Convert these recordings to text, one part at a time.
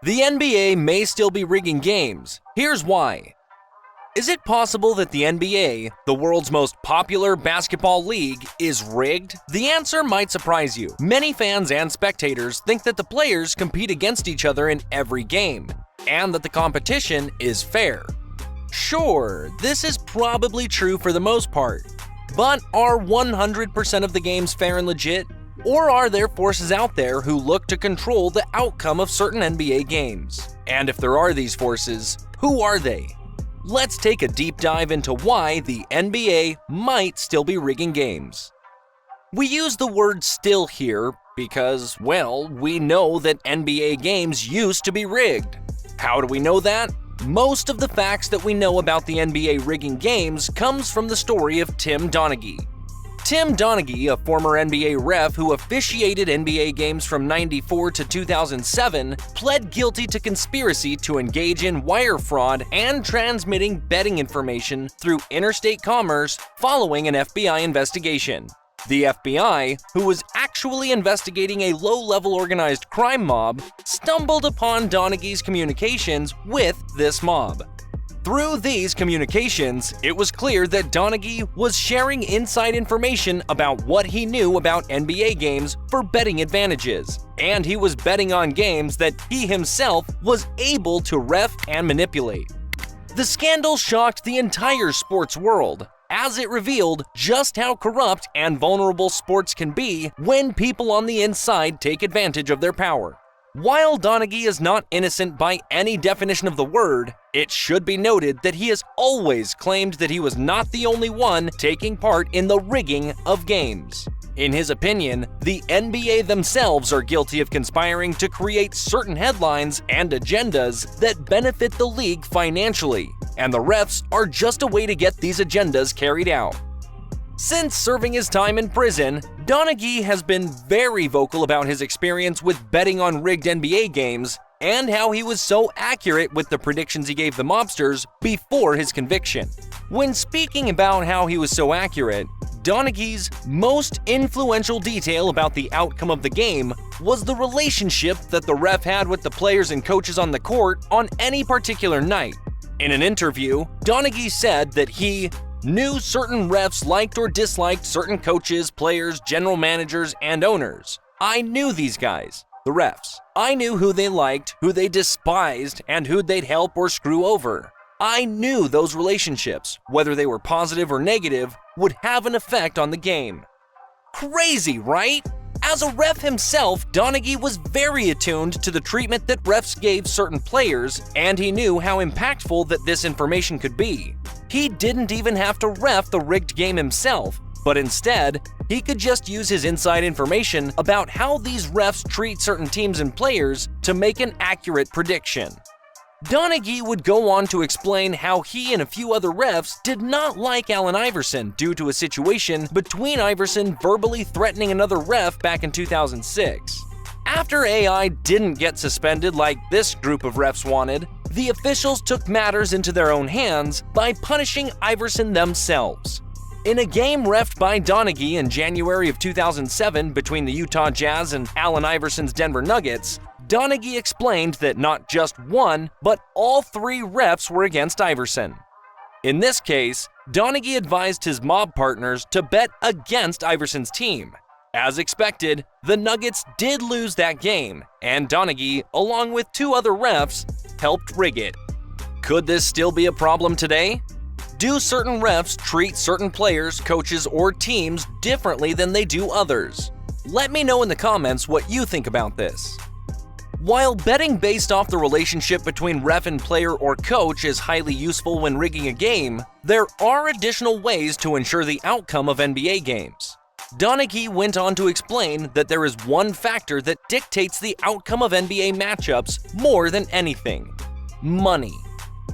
The NBA may still be rigging games. Here's why. Is it possible that the NBA, the world's most popular basketball league, is rigged? The answer might surprise you. Many fans and spectators think that the players compete against each other in every game, and that the competition is fair. Sure, this is probably true for the most part, but are 100% of the games fair and legit? Or are there forces out there who look to control the outcome of certain NBA games? And if there are these forces, who are they? Let's take a deep dive into why the NBA might still be rigging games. We use the word "still" here because, well, we know that NBA games used to be rigged. How do we know that? Most of the facts that we know about the NBA rigging games comes from the story of Tim Donaghy. Tim Donaghy, a former NBA ref who officiated NBA games from '94 to 2007, pled guilty to conspiracy to engage in wire fraud and transmitting betting information through interstate commerce following an FBI investigation. The FBI, who was actually investigating a low-level organized crime mob, stumbled upon Donaghy's communications with this mob. Through these communications, it was clear that Donaghy was sharing inside information about what he knew about NBA games for betting advantages, and he was betting on games that he himself was able to ref and manipulate. The scandal shocked the entire sports world, as it revealed just how corrupt and vulnerable sports can be when people on the inside take advantage of their power. While Donaghy is not innocent by any definition of the word, it should be noted that he has always claimed that he was not the only one taking part in the rigging of games. In his opinion, the NBA themselves are guilty of conspiring to create certain headlines and agendas that benefit the league financially, and the refs are just a way to get these agendas carried out. Since serving his time in prison, Donaghy has been very vocal about his experience with betting on rigged NBA games and how he was so accurate with the predictions he gave the mobsters before his conviction. When speaking about how he was so accurate, Donaghy's most influential detail about the outcome of the game was the relationship that the ref had with the players and coaches on the court on any particular night. In an interview, Donaghy said that he knew certain refs liked or disliked certain coaches, players, general managers, and owners. I knew these guys, the refs. I knew who they liked, who they despised, and who they'd help or screw over. I knew those relationships, whether they were positive or negative, would have an effect on the game. Crazy, right? As a ref himself, Donaghy was very attuned to the treatment that refs gave certain players, and he knew how impactful that this information could be. He didn't even have to ref the rigged game himself, but instead, he could just use his inside information about how these refs treat certain teams and players to make an accurate prediction. Donaghy would go on to explain how he and a few other refs did not like Allen Iverson due to a situation between Iverson verbally threatening another ref back in 2006. After AI didn't get suspended like this group of refs wanted, the officials took matters into their own hands by punishing Iverson themselves. In a game reffed by Donaghy in January of 2007 between the Utah Jazz and Allen Iverson's Denver Nuggets, Donaghy explained that not just one, but all three refs were against Iverson. In this case, Donaghy advised his mob partners to bet against Iverson's team. As expected, the Nuggets did lose that game, and Donaghy, along with two other refs, helped rig it. Could this still be a problem today? Do certain refs treat certain players, coaches, or teams differently than they do others? Let me know in the comments what you think about this. While betting based off the relationship between ref and player or coach is highly useful when rigging a game, there are additional ways to ensure the outcome of NBA games. Donaghy went on to explain that there is one factor that dictates the outcome of NBA matchups more than anything: money.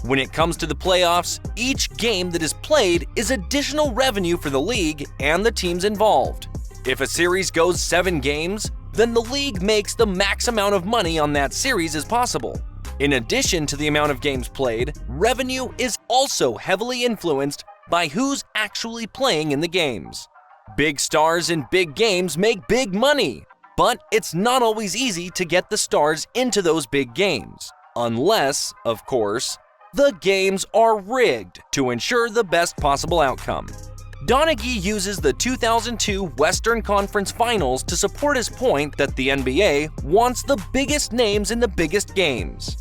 When it comes to the playoffs, each game that is played is additional revenue for the league and the teams involved. If a series goes 7 games, then the league makes the max amount of money on that series as possible. In addition to the amount of games played, revenue is also heavily influenced by who's actually playing in the games. Big stars in big games make big money. But it's not always easy to get the stars into those big games, unless, of course, the games are rigged to ensure the best possible outcome. Donaghy uses the 2002 Western Conference Finals to support his point that the NBA wants the biggest names in the biggest games.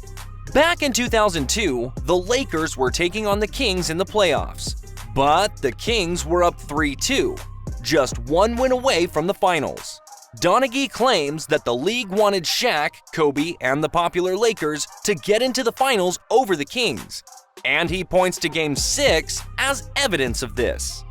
Back in 2002, the Lakers were taking on the Kings in the playoffs, but the Kings were up 3-2, just one win away from the finals. Donaghy claims that the league wanted Shaq, Kobe, and the popular Lakers to get into the finals over the Kings, and he points to Game 6 as evidence of this.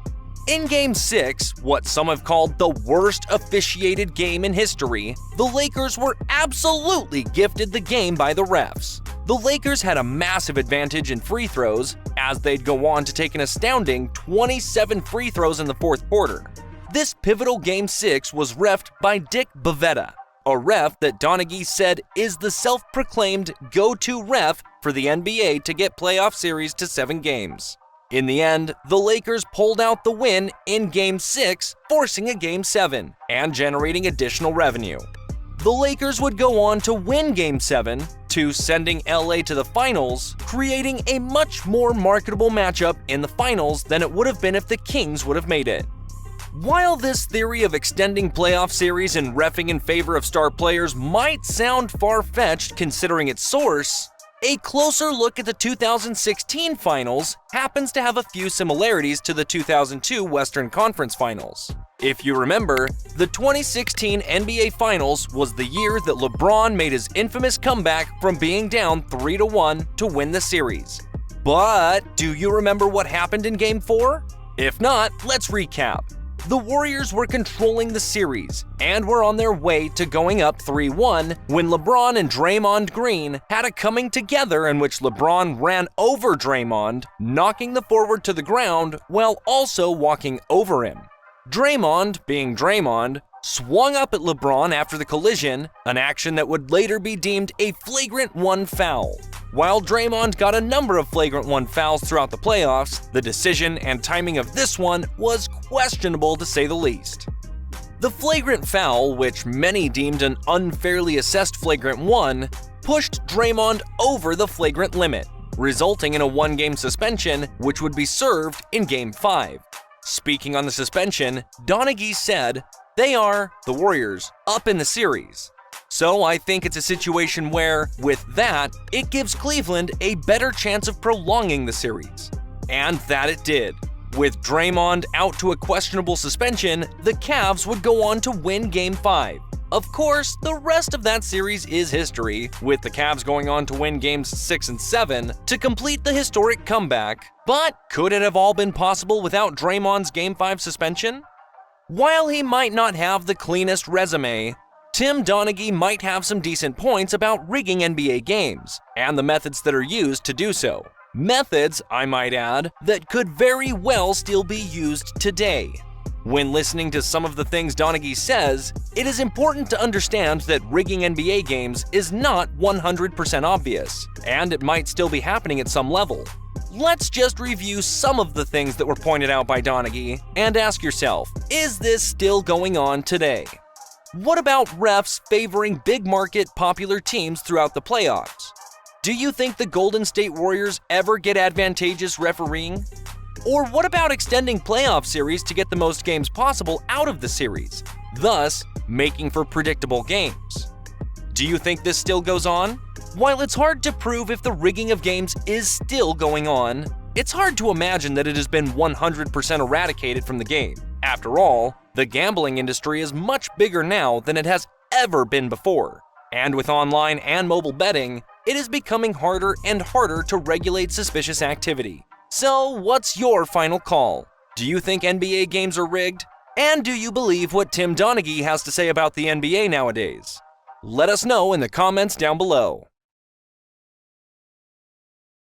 In Game 6, what some have called the worst officiated game in history, the Lakers were absolutely gifted the game by the refs. The Lakers had a massive advantage in free throws, as they'd go on to take an astounding 27 free throws in the fourth quarter. This pivotal Game 6 was reffed by Dick Bavetta, a ref that Donaghy said is the self-proclaimed go-to ref for the NBA to get playoff series to 7 games. In the end, the Lakers pulled out the win in Game 6, forcing a Game 7 and generating additional revenue. The Lakers would go on to win Game 7, to sending LA to the finals, creating a much more marketable matchup in the finals than it would have been if the Kings would have made it. While this theory of extending playoff series and reffing in favor of star players might sound far-fetched considering its source, a closer look at the 2016 finals happens to have a few similarities to the 2002 Western Conference Finals. If you remember, the 2016 NBA Finals was the year that LeBron made his infamous comeback from being down 3-1 to win the series. But do you remember what happened in Game 4? If not, let's recap. The Warriors were controlling the series and were on their way to going up 3-1 when LeBron and Draymond Green had a coming together in which LeBron ran over Draymond, knocking the forward to the ground while also walking over him. Draymond, being Draymond, swung up at LeBron after the collision, an action that would later be deemed a flagrant 1 foul. While Draymond got a number of flagrant 1 fouls throughout the playoffs, the decision and timing of this one was questionable to say the least. The flagrant foul, which many deemed an unfairly assessed flagrant 1, pushed Draymond over the flagrant limit, resulting in a 1-game suspension which would be served in Game 5. Speaking on the suspension, Donaghy said, "They are, the Warriors, up in the series." So I think it's a situation where, with that, it gives Cleveland a better chance of prolonging the series. And that it did. With Draymond out to a questionable suspension, the Cavs would go on to win Game 5. Of course, the rest of that series is history, with the Cavs going on to win Games 6 and 7 to complete the historic comeback. But could it have all been possible without Draymond's Game 5 suspension? While he might not have the cleanest resume, Tim Donaghy might have some decent points about rigging NBA games and the methods that are used to do so. Methods, I might add, that could very well still be used today. When listening to some of the things Donaghy says, it is important to understand that rigging NBA games is not 100% obvious, and it might still be happening at some level. Let's just review some of the things that were pointed out by Donaghy and ask yourself, is this still going on today? What about refs favoring big-market popular teams throughout the playoffs? Do you think the Golden State Warriors ever get advantageous refereeing? Or what about extending playoff series to get the most games possible out of the series, thus making for predictable games? Do you think this still goes on? While it's hard to prove if the rigging of games is still going on, it's hard to imagine that it has been 100% eradicated from the game. After all, the gambling industry is much bigger now than it has ever been before. And with online and mobile betting, it is becoming harder and harder to regulate suspicious activity. So, what's your final call? Do you think NBA games are rigged? And do you believe what Tim Donaghy has to say about the NBA nowadays? Let us know in the comments down below.